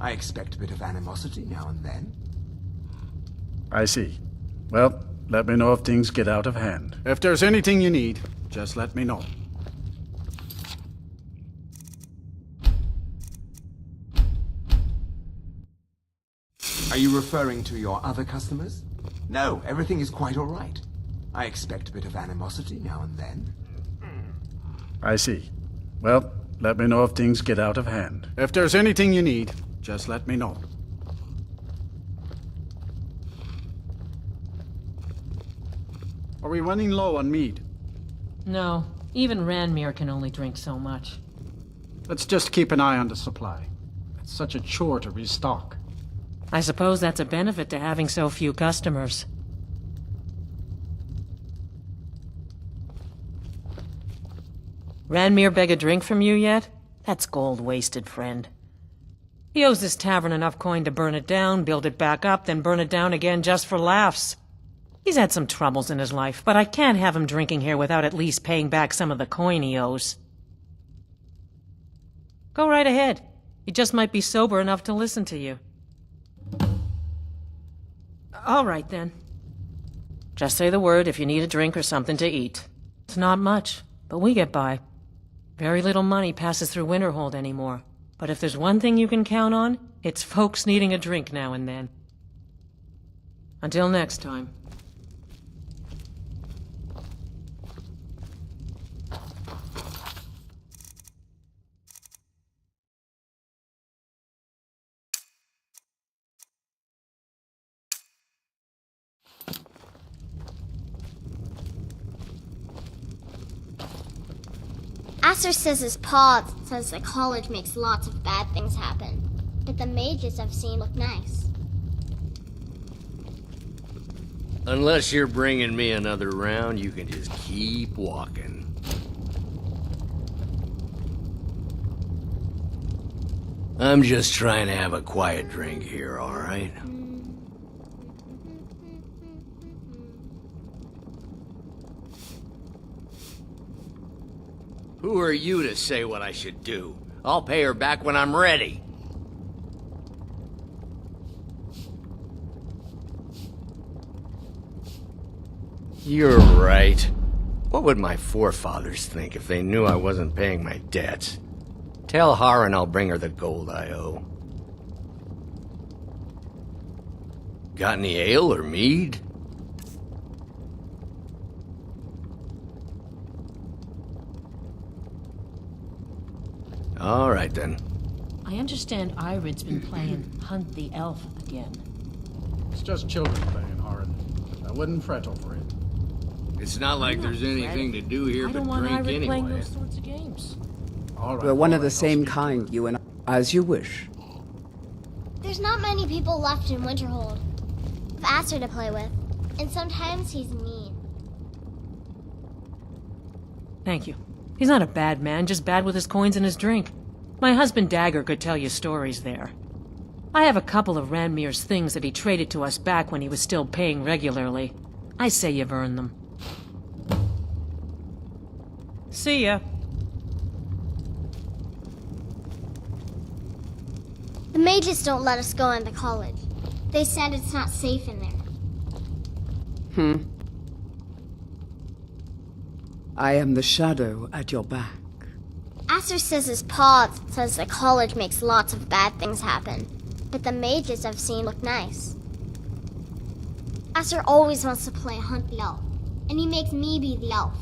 I expect a bit of animosity now and then. I see. Well, let me know if things get out of hand. If there's anything you need, just let me know. Are you referring to your other customers? No, everything is quite all right. I expect a bit of animosity now and then. I see. Well, let me know if things get out of hand. If there's anything you need, just let me know. Are we running low on mead? No, even Ranmir can only drink so much. Let's just keep an eye on the supply. It's such a chore to restock. I suppose that's a benefit to having so few customers. Ranmir beg a drink from you yet? That's gold wasted, friend. He owes this tavern enough coin to burn it down, build it back up, then burn it down again just for laughs. He's had some troubles in his life, but I can't have him drinking here without at least paying back some of the coin he owes. Go right ahead. He just might be sober enough to listen to you. All right, then. Just say the word if you need a drink or something to eat. It's not much, but we get by. Very little money passes through Winterhold anymore. But if there's one thing you can count on, it's folks needing a drink now and then. Until next time. Asser says his pa says the college makes lots of bad things happen, but the mages I've seen look nice. Unless you're bringing me another round, you can just keep walking. I'm just trying to have a quiet drink here, all right? Who are you to say what I should do? I'll pay her back when I'm ready. You're right. What would my forefathers think if they knew I wasn't paying my debts? Tell Harren I'll bring her the gold I owe. Got any ale or mead? All right, then. I understand Irid's been playing Hunt the Elf again. It's just children playing, Harren. I wouldn't fret over it. It's not like there's anything to do here I but don't want drink Irid playing anyway. those sorts of games. All right, We're one all of the right, I'll same speak to kind, her. you and I. As you wish. There's not many people left in Winterhold. I've asked her to play with, and sometimes he's mean. Thank you. He's not a bad man, just bad with his coins and his drink. My husband Dagger could tell you stories there. I have a couple of Ranmir's things that he traded to us back when he was still paying regularly. I say you've earned them. See ya. The mages don't let us go into college. They said it's not safe in there. I am the shadow at your back. Asser says his pa says the college makes lots of bad things happen, but the mages I've seen look nice. Asser always wants to play Hunt the Elf, and he makes me be the elf.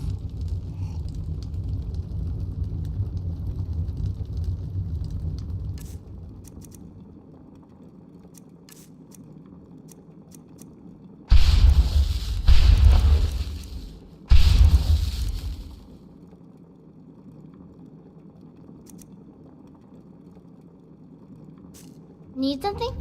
Need something?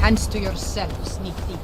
Hands to yourself, sneak thief.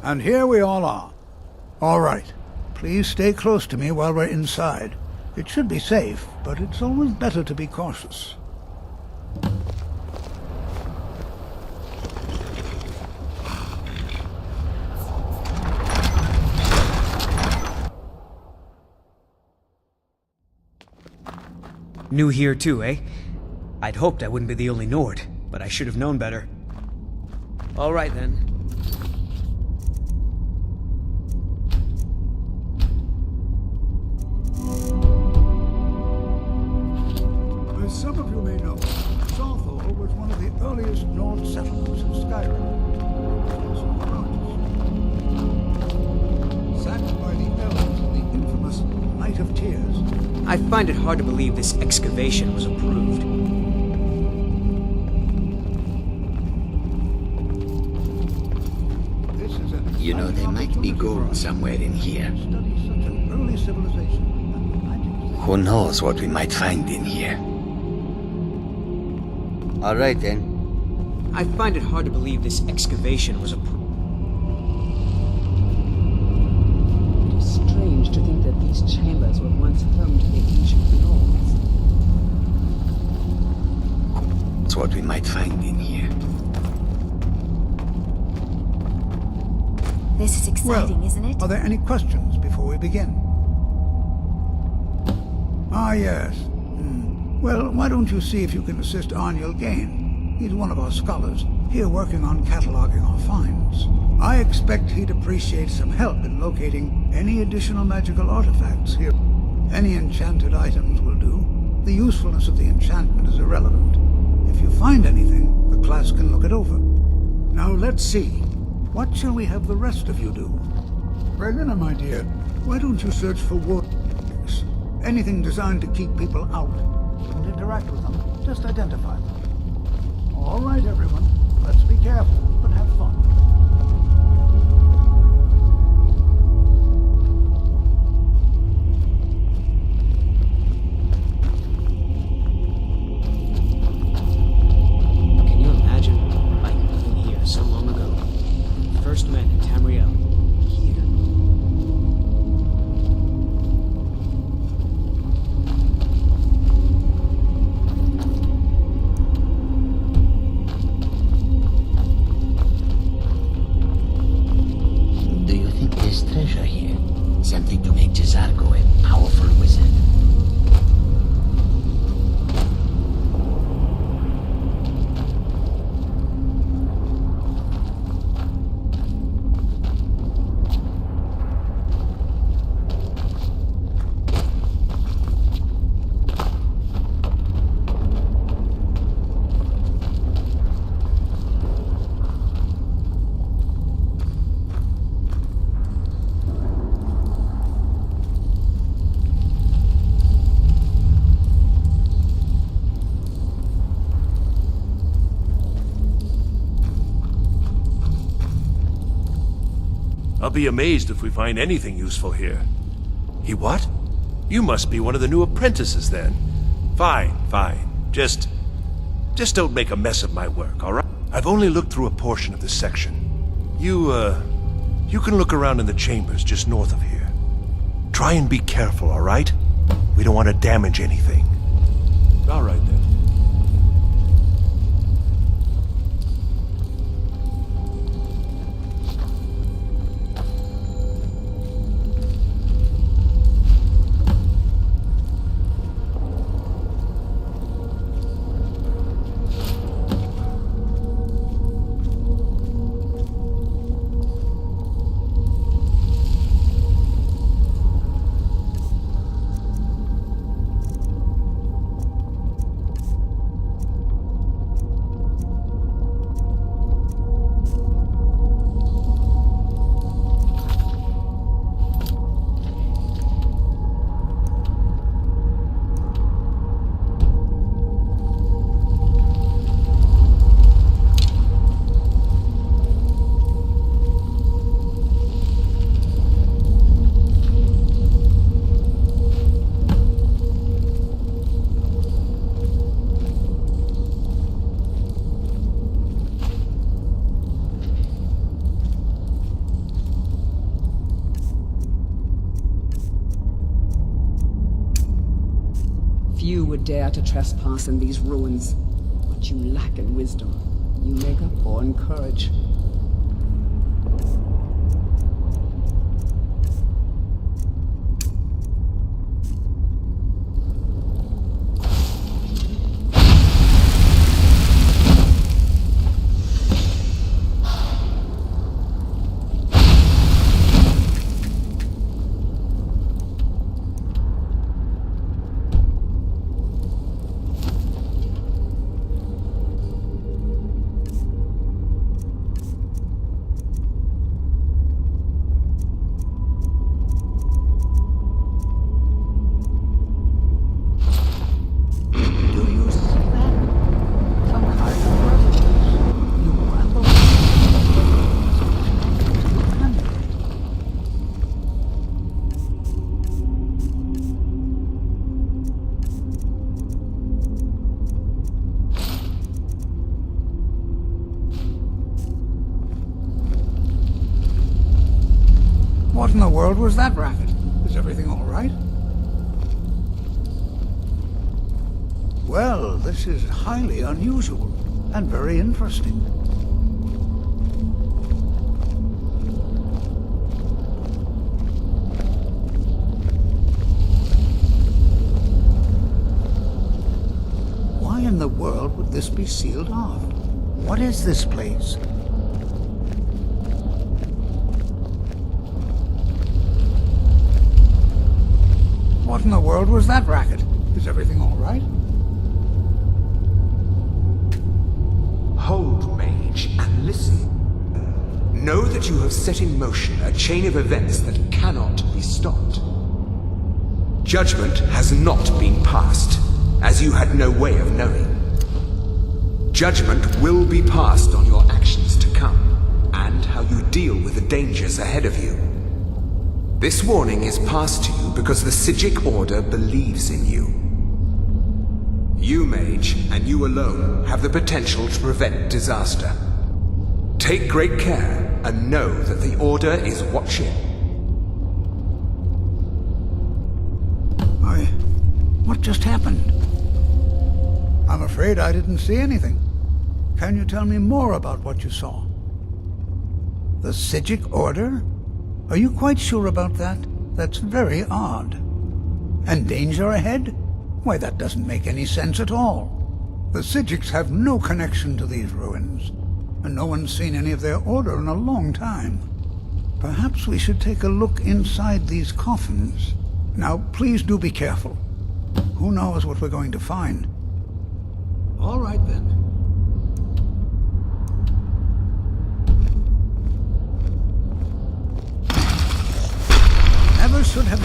And here we all are. All right. Please stay close to me while we're inside. It should be safe, but it's always better to be cautious. New here too, eh? I'd hoped I wouldn't be the only Nord, but I should have known better. All right then. As some of you may know, Southall was one of the earliest Nord settlements in Skyrim. Sacked by the elves in the infamous Night of Tears. I find it hard to believe this excavation was approved. This is an You know, there might be gold somewhere in here. Study such an early civilization. And the magic Who knows what we might find in here? All right, then. I find it hard to believe this excavation was approved. It is strange to think that these chambers were once home to the ancient Nords. That's what we might find in here. This is exciting, isn't it? Are there any questions before we begin? Ah, yes. Well, why don't you see if you can assist Arniel Gain? He's one of our scholars, here working on cataloging our finds. I expect he'd appreciate some help in locating any additional magical artifacts here. Any enchanted items will do. The usefulness of the enchantment is irrelevant. If you find anything, the class can look it over. Now let's see. What shall we have the rest of you do? Brelina, my dear, why don't you search for warnings? Anything designed to keep people out. Don't interact with them, just identify them. All right, everyone. Let's be careful, but have fun. Can you imagine life living here so long ago? First met in Tamriel. Here. Do you think there's treasure here? Something to make Jazargo a powerful wizard? I'll be amazed if we find anything useful here. He what? You must be one of the new apprentices then. Fine, fine. Just don't make a mess of my work, all right? I've only looked through a portion of this section. You can look around in the chambers just north of here. Try and be careful, all right? We don't want to damage anything. All right then. dare to trespass in these ruins. What you lack in wisdom, you make up for in courage. What in the world was that racket? Is everything all right? Well, this is highly unusual and very interesting. Why in the world would this be sealed off? What is this place? What in the world was that racket? Is everything all right? Hold, mage, and listen. Know that you have set in motion a chain of events that cannot be stopped. Judgment has not been passed, as you had no way of knowing. Judgment will be passed on your actions to come, and how you deal with the dangers ahead of you. This warning is passed to you because the Psijic Order believes in you. You, mage, and you alone, have the potential to prevent disaster. Take great care, and know that the Order is watching. What just happened? I'm afraid I didn't see anything. Can you tell me more about what you saw? The Psijic Order? Are you quite sure about that? That's very odd. And danger ahead? Why, that doesn't make any sense at all. The Psijics have no connection to these ruins, and no one's seen any of their order in a long time. Perhaps we should take a look inside these coffins. Now, please do be careful. Who knows what we're going to find? All right, then. Never should have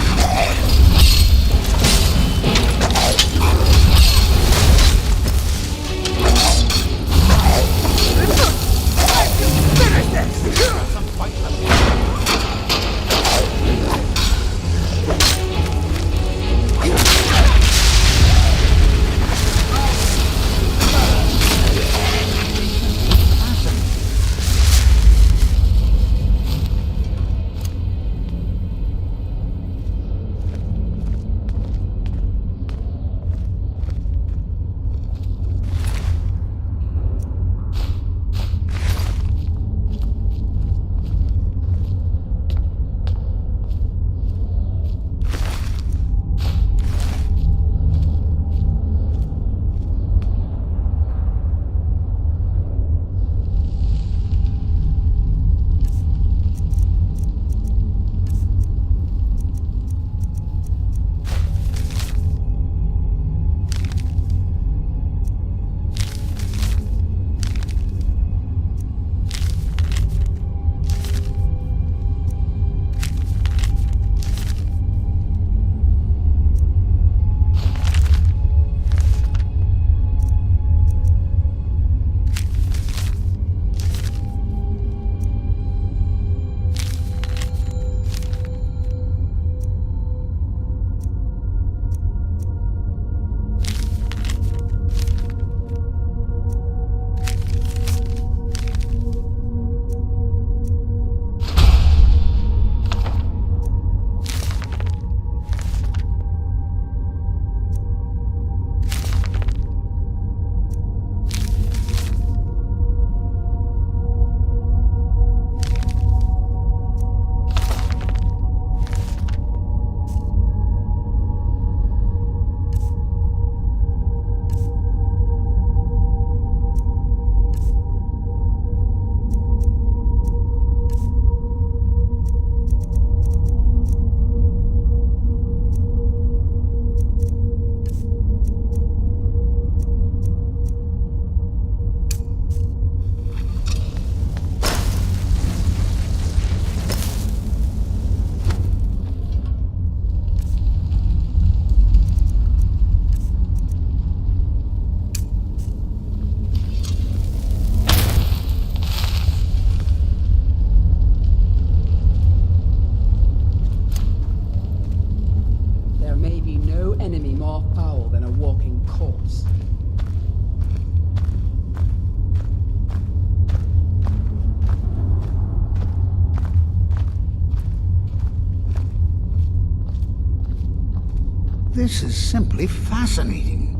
This is simply fascinating.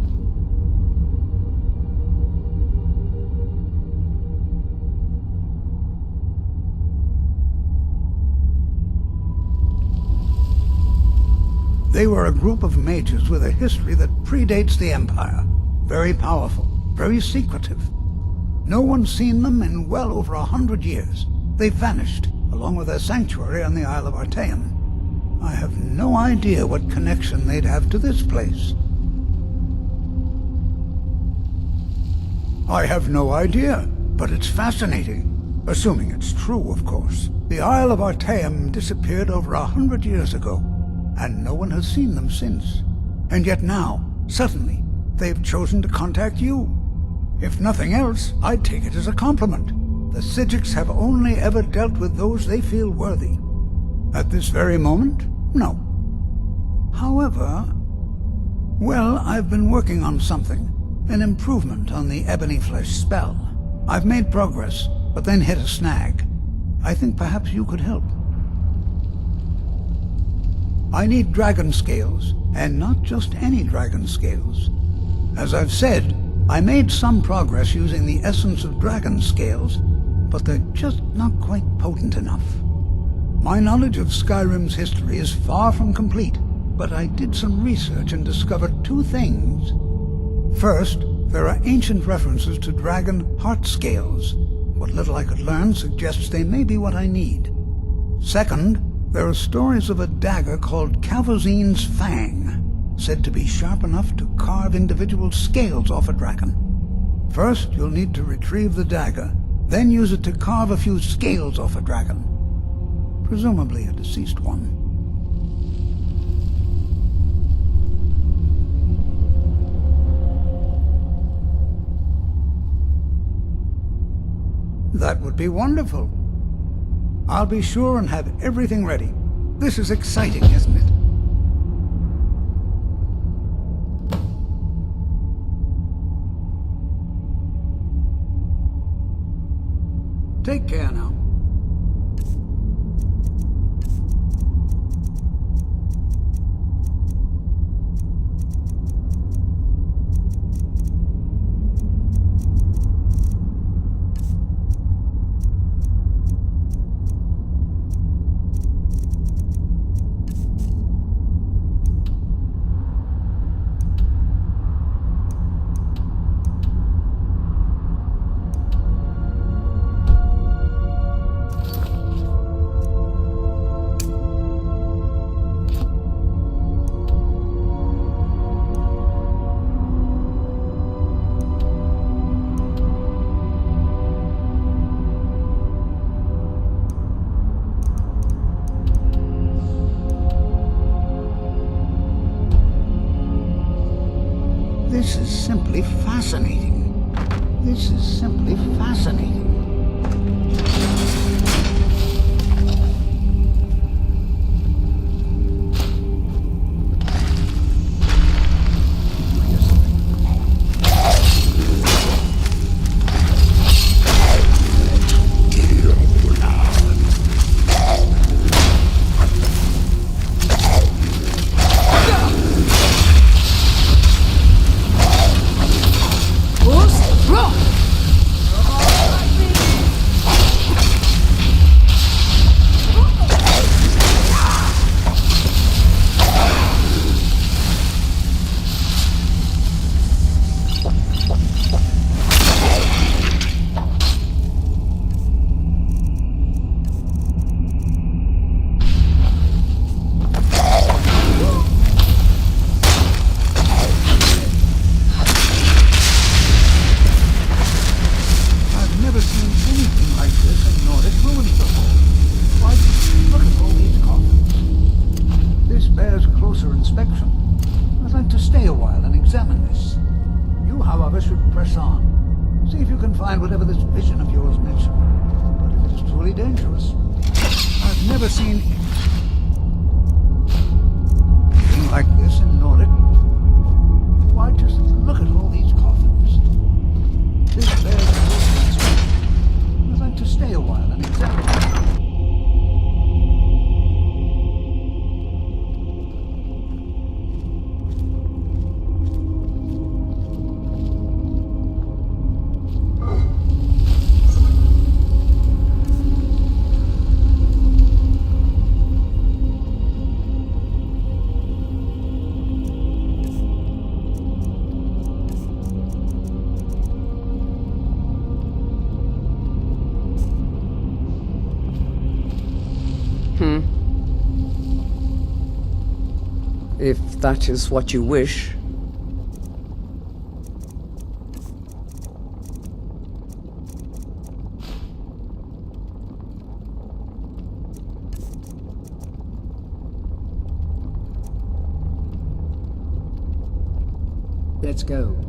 They were a group of mages with a history that predates the Empire. Very powerful, very secretive. No one's seen them in well over 100 years. They vanished, along with their sanctuary on the Isle of Artaeum. I have no idea what connection they'd have to this place. I have no idea, but it's fascinating. Assuming it's true, of course. The Isle of Artaeum disappeared over 100 years ago, and no one has seen them since. And yet now, suddenly, they've chosen to contact you. If nothing else, I'd take it as a compliment. The Psijics have only ever dealt with those they feel worthy. At this very moment, no. However, well, I've been working on something. An improvement on the Ebony Flesh spell. I've made progress, but then hit a snag. I think perhaps you could help. I need dragon scales, and not just any dragon scales. As I've said, I made some progress using the essence of dragon scales, but they're just not quite potent enough. My knowledge of Skyrim's history is far from complete, but I did some research and discovered two things. First, there are ancient references to dragon heart scales. What little I could learn suggests they may be what I need. Second, there are stories of a dagger called Calvozine's Fang, said to be sharp enough to carve individual scales off a dragon. First, you'll need to retrieve the dagger, then use it to carve a few scales off a dragon. Presumably a deceased one. That would be wonderful. I'll be sure and have everything ready. This is exciting, isn't it? Take care now. This is simply fascinating. This is simply fascinating. See if you can find whatever this vision of yours mentioned. But if it is truly dangerous, I've never seen anything like this in Nordic. Why, just look at all these coffins. This bears close inspection. I'd like to stay a while and examine them. If that is what you wish. Let's go.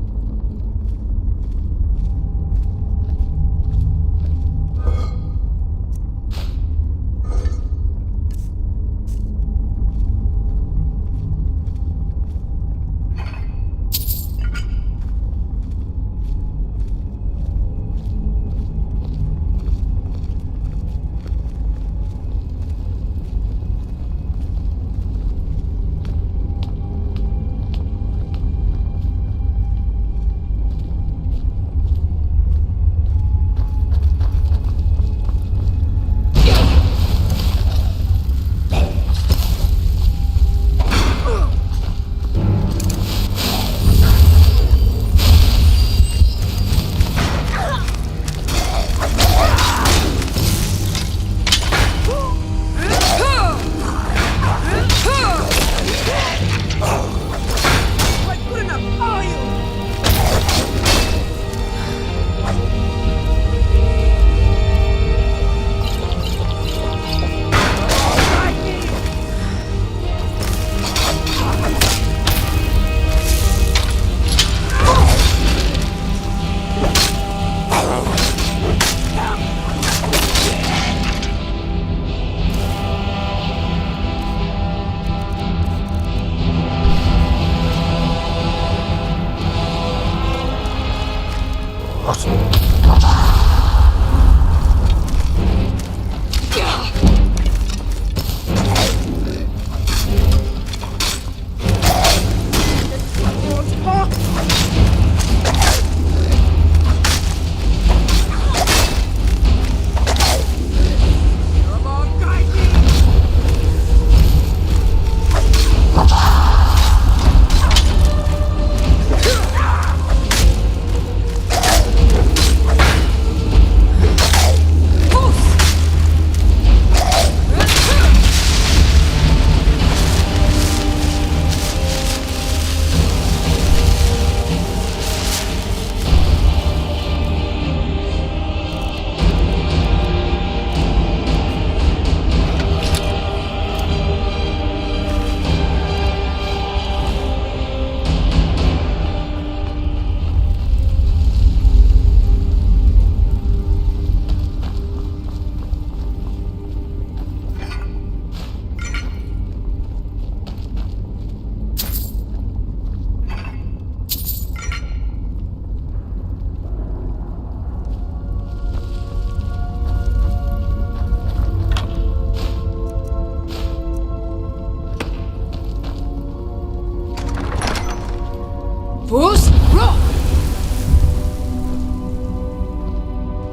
Fools, roll!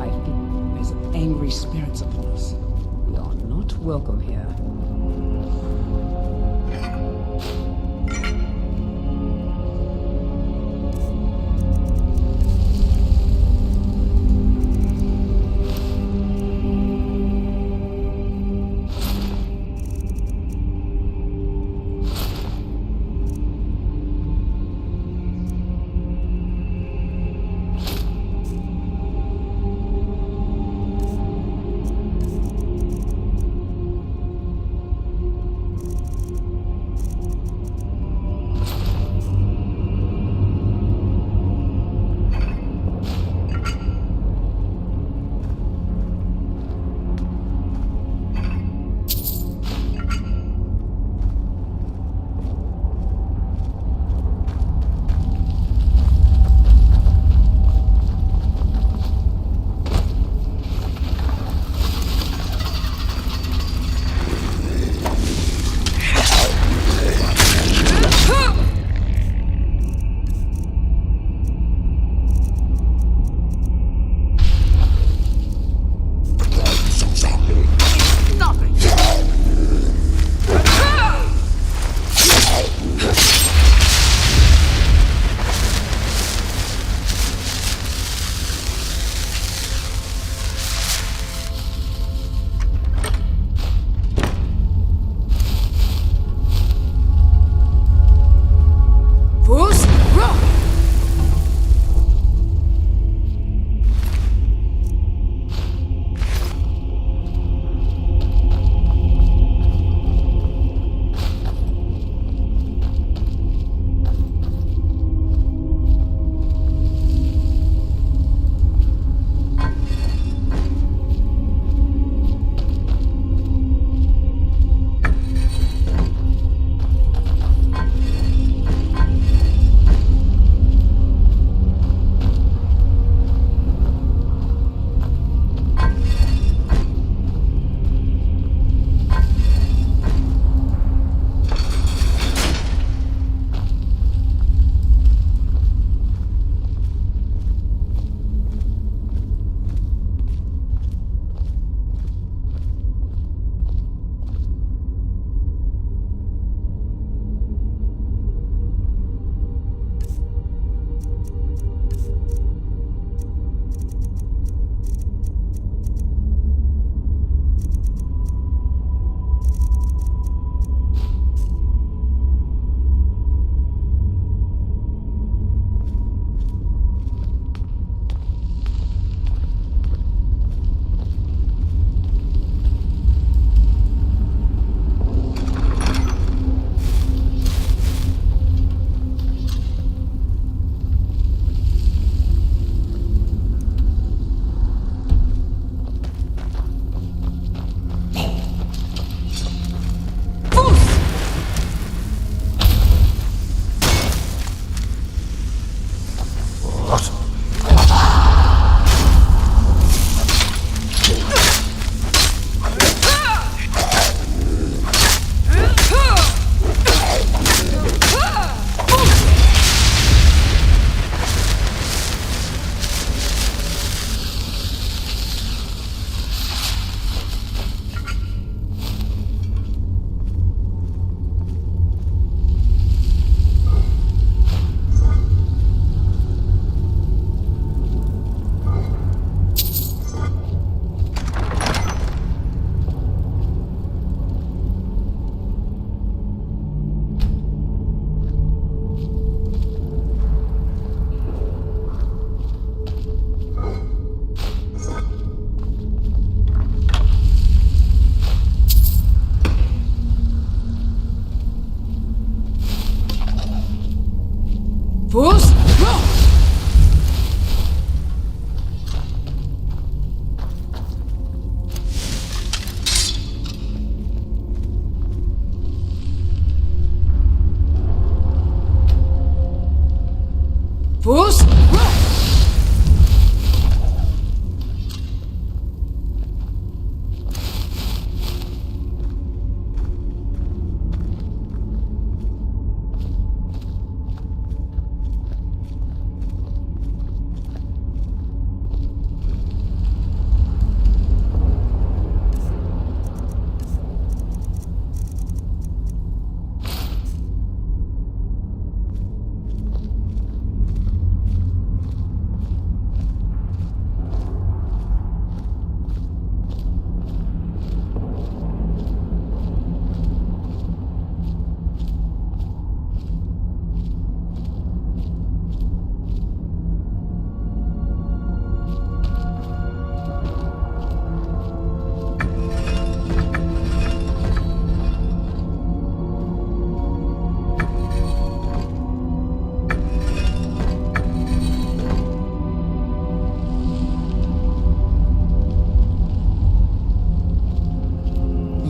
I feel there's angry spirits upon us. We are not welcome here.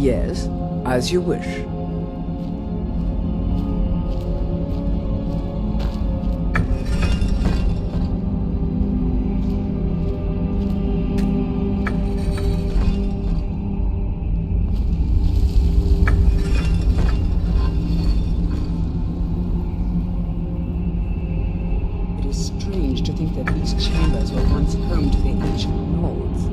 Yes, as you wish. It is strange to think that these chambers were once home to the ancient lords.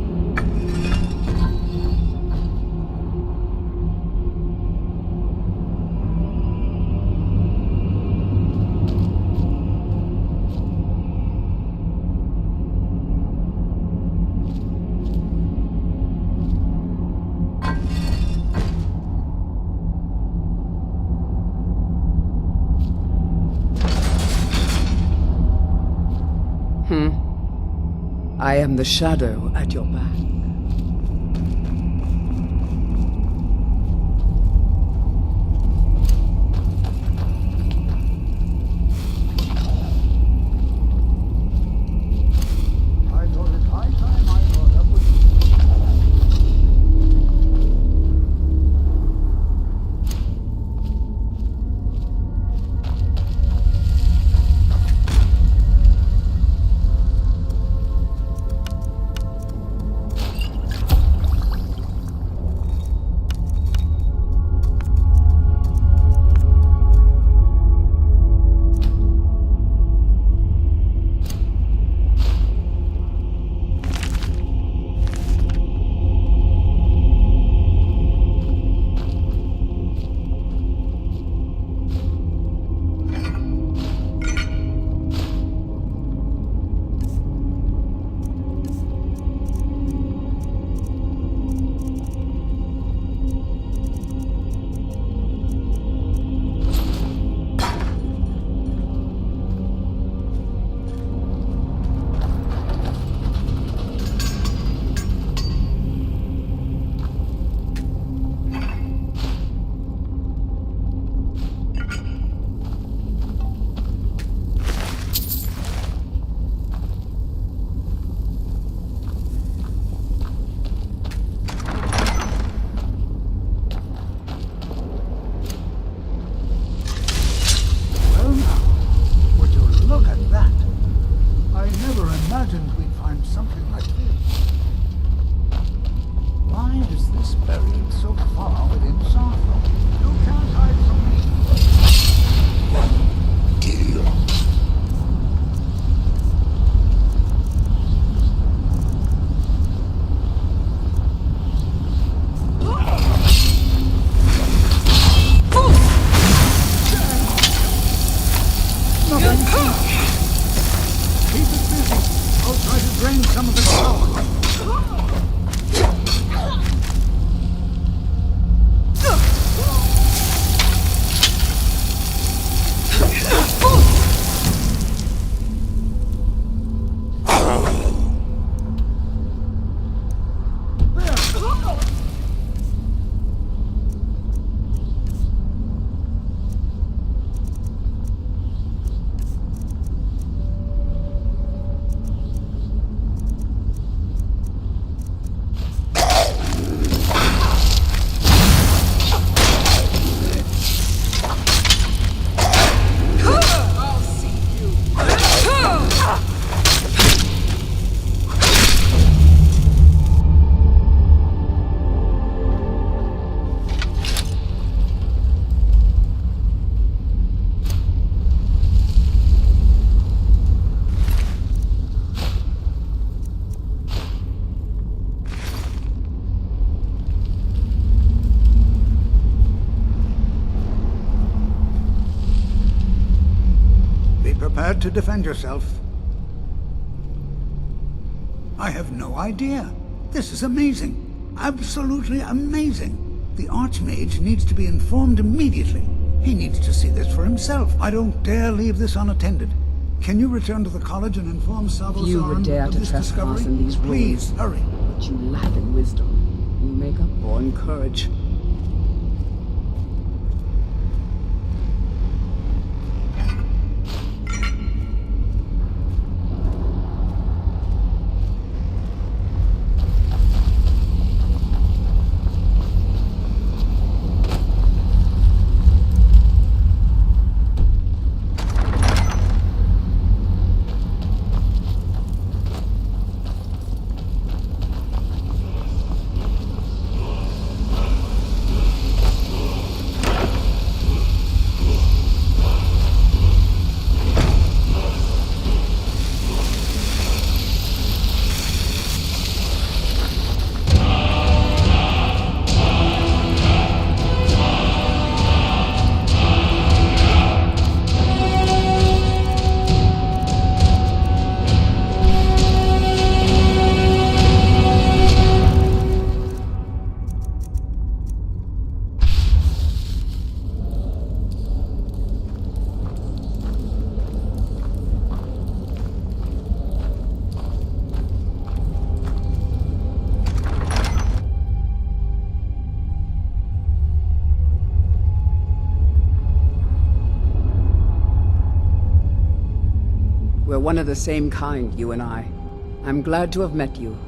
I am the shadow at your back. I thought it high time I caught up with imagined we'd find something like this. Why is this buried so far within Sarthor? You can't hide from me. Keep it busy. I'll try to drain some of the power. Prepared to defend yourself. I have no idea. This is amazing. Absolutely amazing. The Archmage needs to be informed immediately. He needs to see this for himself. I don't dare leave this unattended. Can you return to the college and inform Sabo You would dare of to this trespass discovery? in these Please, ruins. hurry. But you lack in wisdom. You make up for in courage. one of the same kind, you and I. I'm glad to have met you.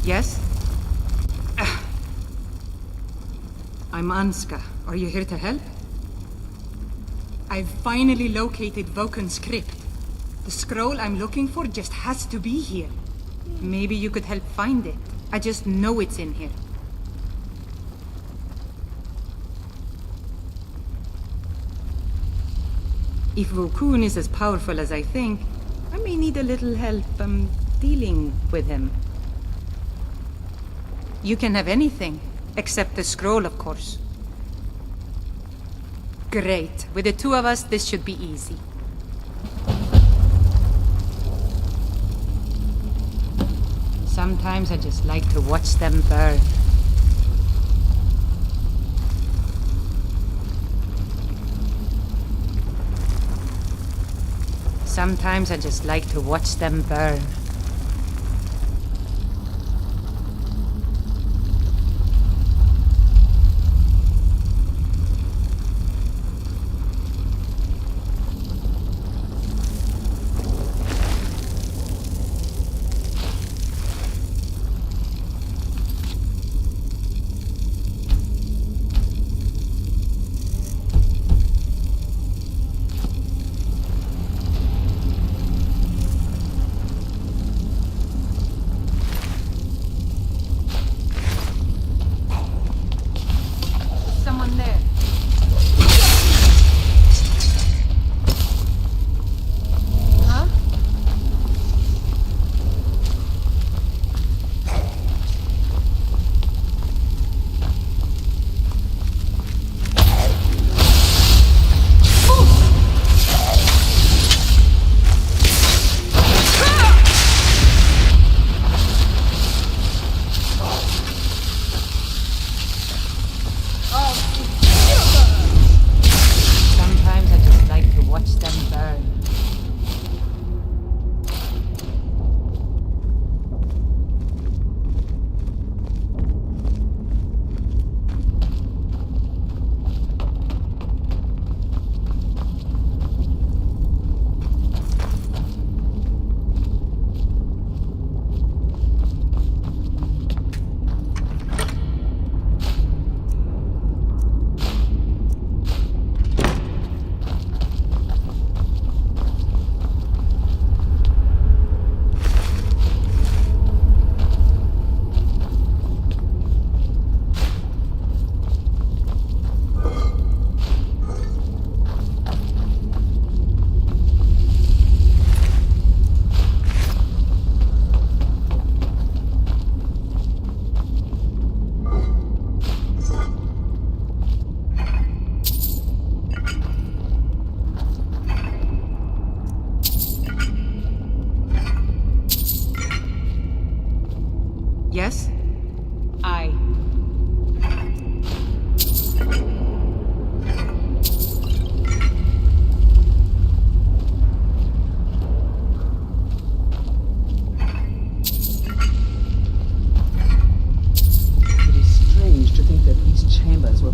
Yes? I'm Anska. Are you here to help? I've finally located Voken's crypt. The scroll I'm looking for just has to be here. Maybe you could help find it. I just know it's in here. If Vokun is as powerful as I think, I may need a little help, dealing with him. You can have anything, except the scroll, of course. Great. With the two of us, this should be easy. Sometimes I just like to watch them burn. Sometimes I just like to watch them burn.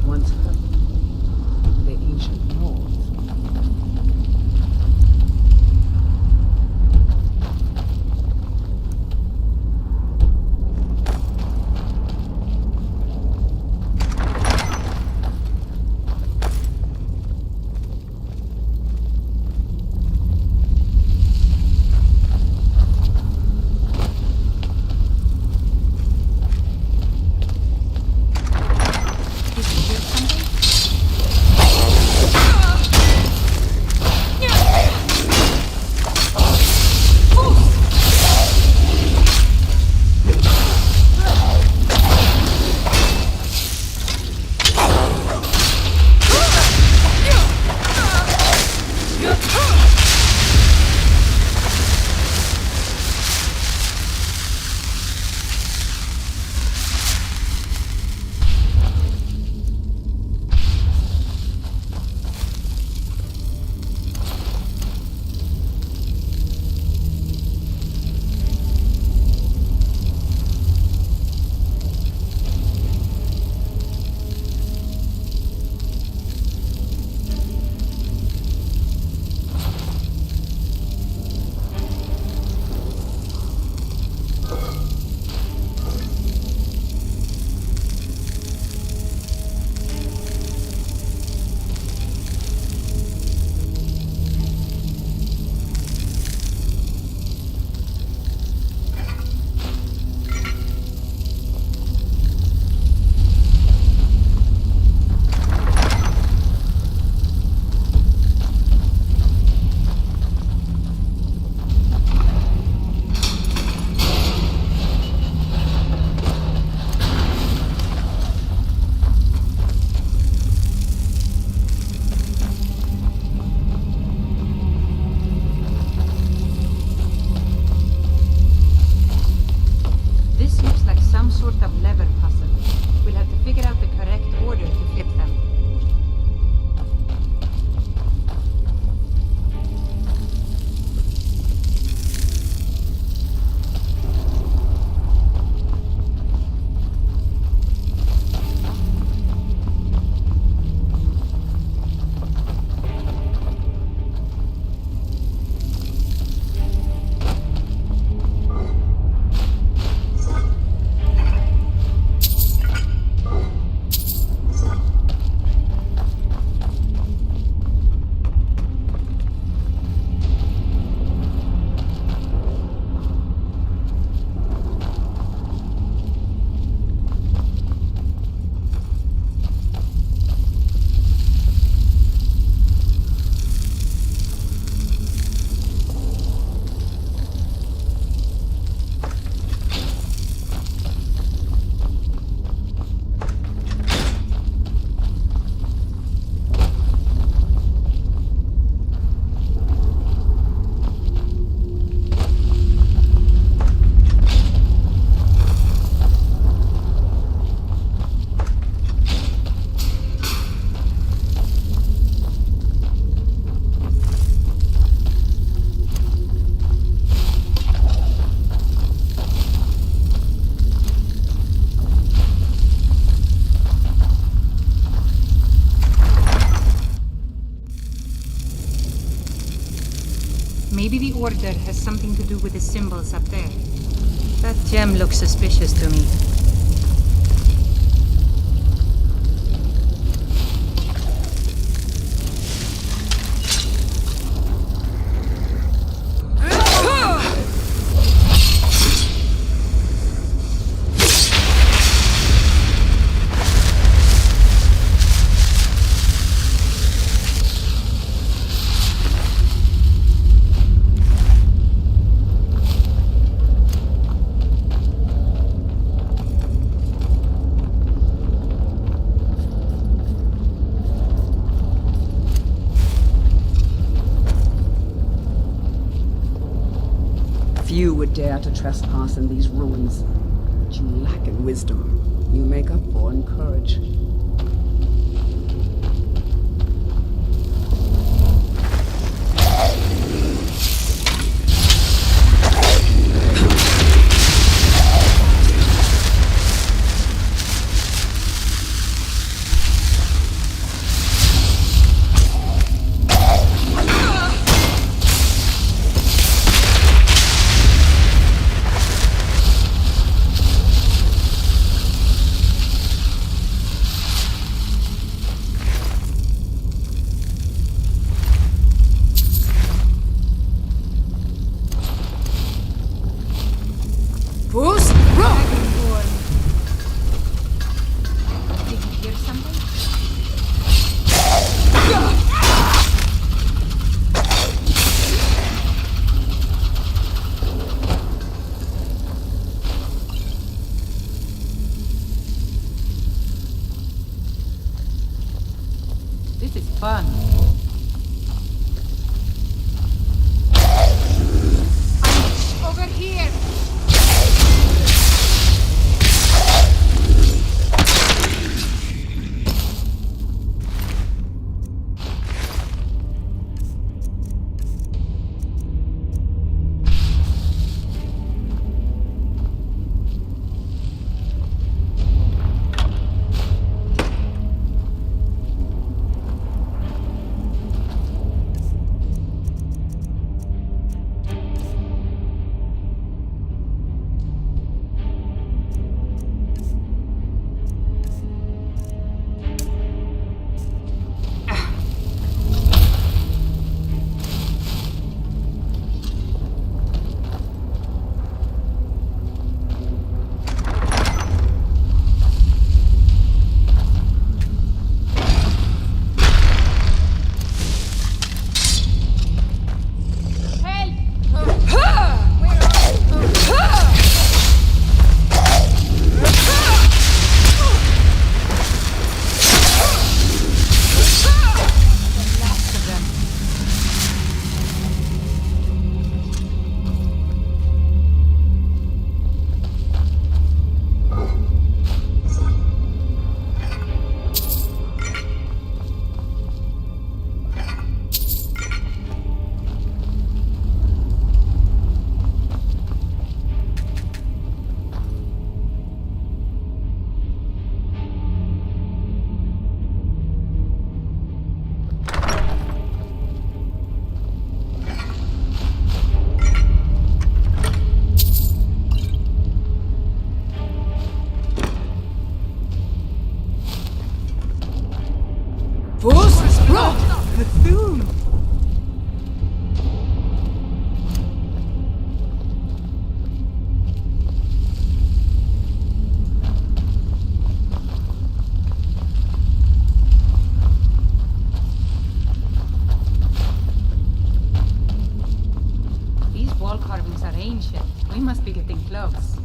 once heard the ancient north. Maybe the Order has something to do with the symbols up there. That gem looks suspicious to me. Few would dare to trespass in these ruins. But you lack in wisdom. You make up for in courage. This is fun. Over here! Bethune! These wall carvings are ancient. We must be getting close.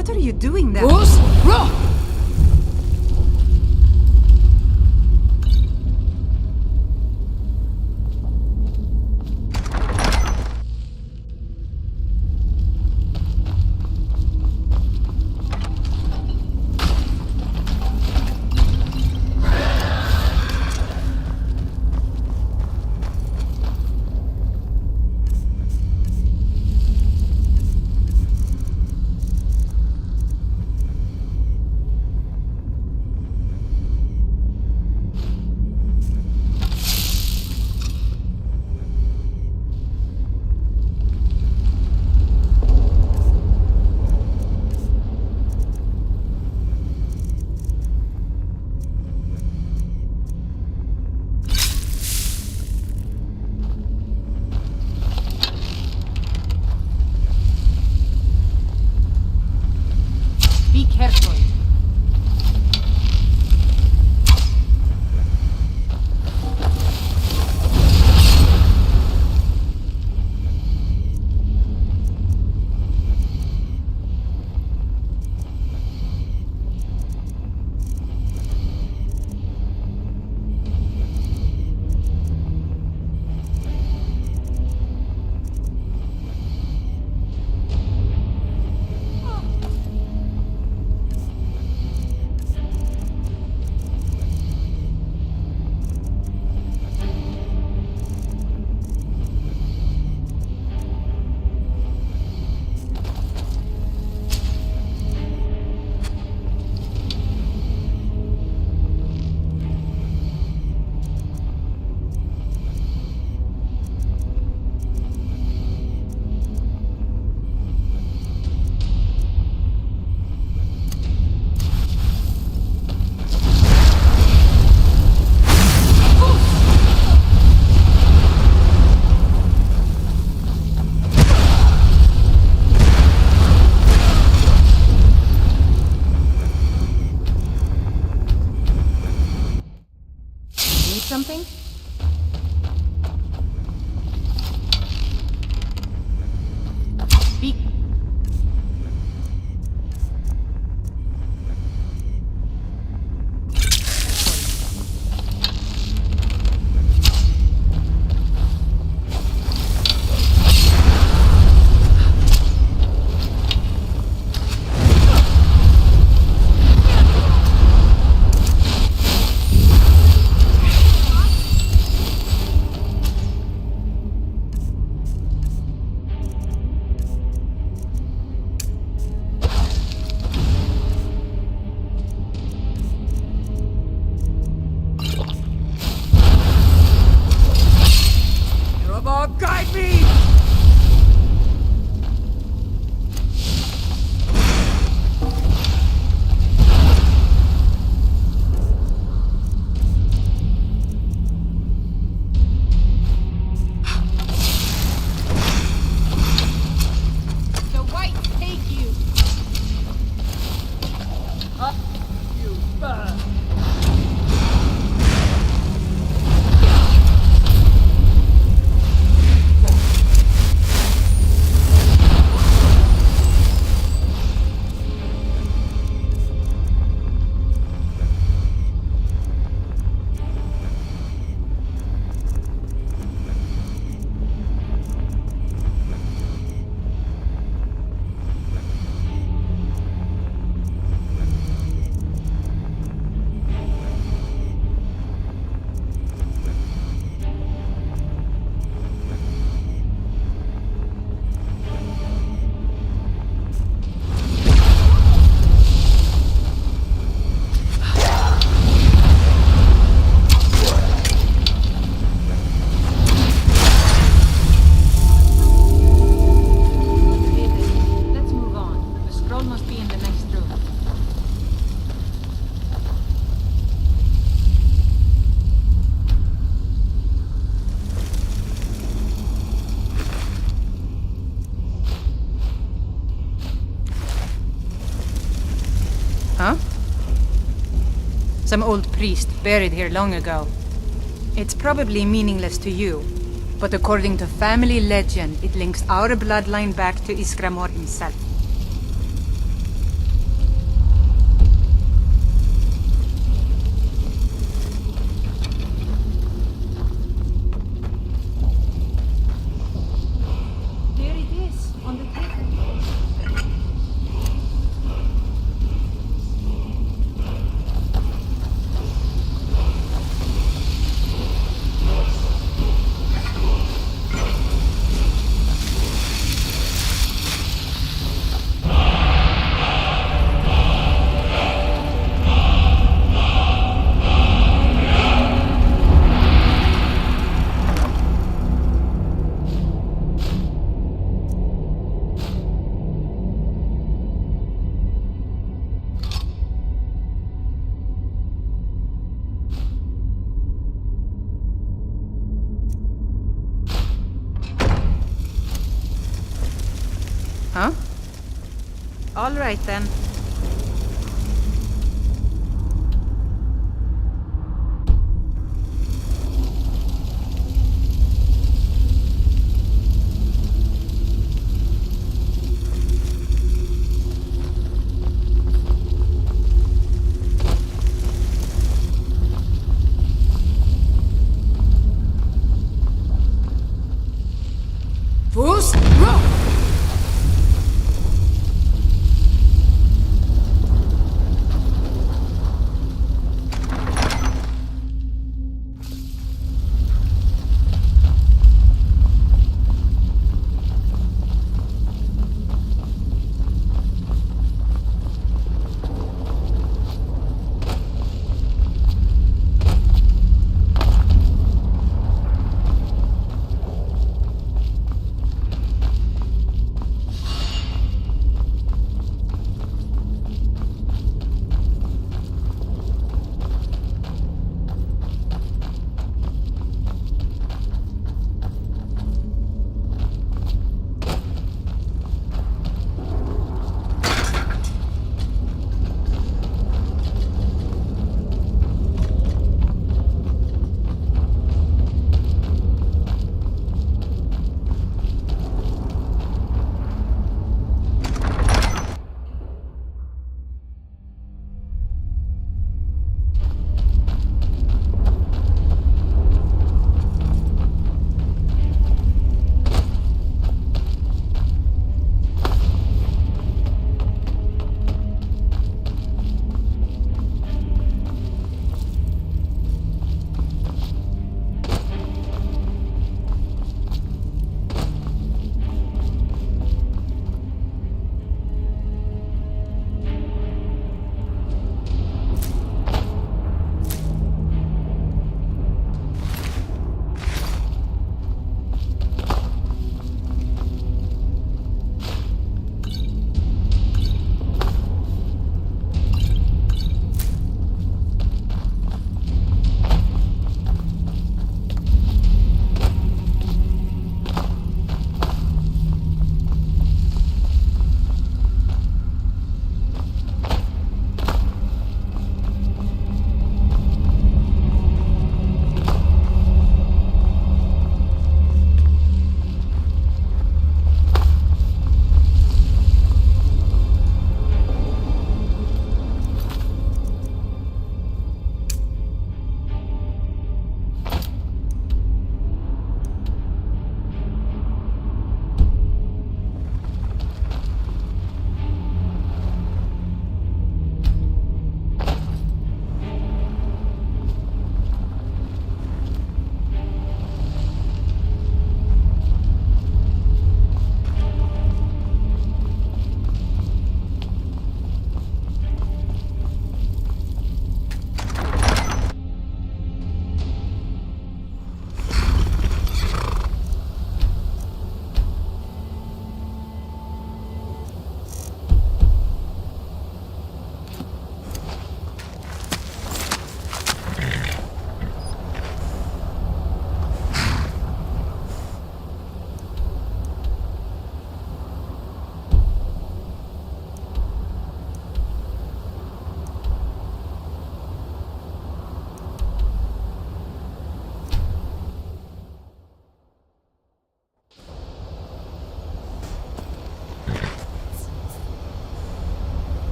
What are you doing there? Be careful. something? Speak. Guide me! The whites take you. Let's move on. The scroll must be in the next room. Huh? Some old priest buried here long ago. It's probably meaningless to you, but according to family legend, it links our bloodline back to Iskramor himself. There it is, on the table. Huh? All right then. Fools, roll!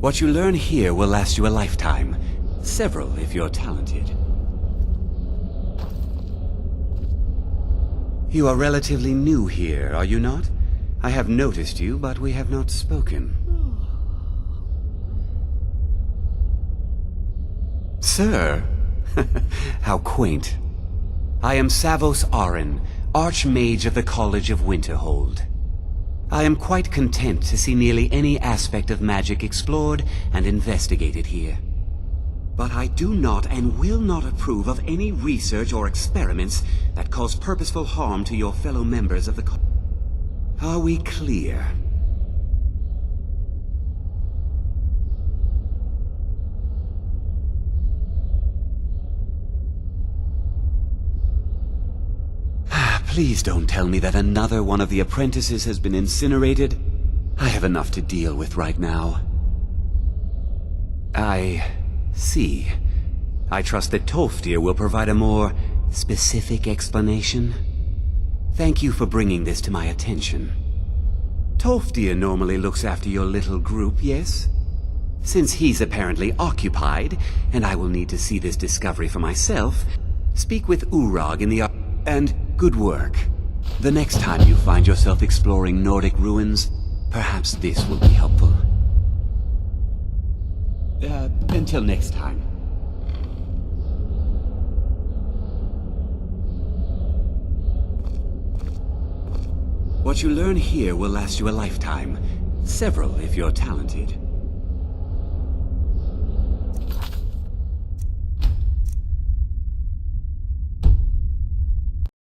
What you learn here will last you a lifetime. Several, if you're talented. You are relatively new here, are you not? I have noticed you, but we have not spoken. Sir? How quaint. I am Savos Arin, Archmage of the College of Winterhold. I am quite content to see nearly any aspect of magic explored and investigated here. But I do not and will not approve of any research or experiments that cause purposeful harm to your fellow members of the college. Are we clear? Please don't tell me that another one of the apprentices has been incinerated. I have enough to deal with right now. I see. I trust that Tolfdir will provide a more specific explanation. Thank you for bringing this to my attention. Tolfdir normally looks after your little group, yes? Since he's apparently occupied, and I will need to see this discovery for myself, speak with Urag in the... And good work. The next time you find yourself exploring Nordic ruins, perhaps this will be helpful. Until next time. What you learn here will last you a lifetime. Several, if you're talented.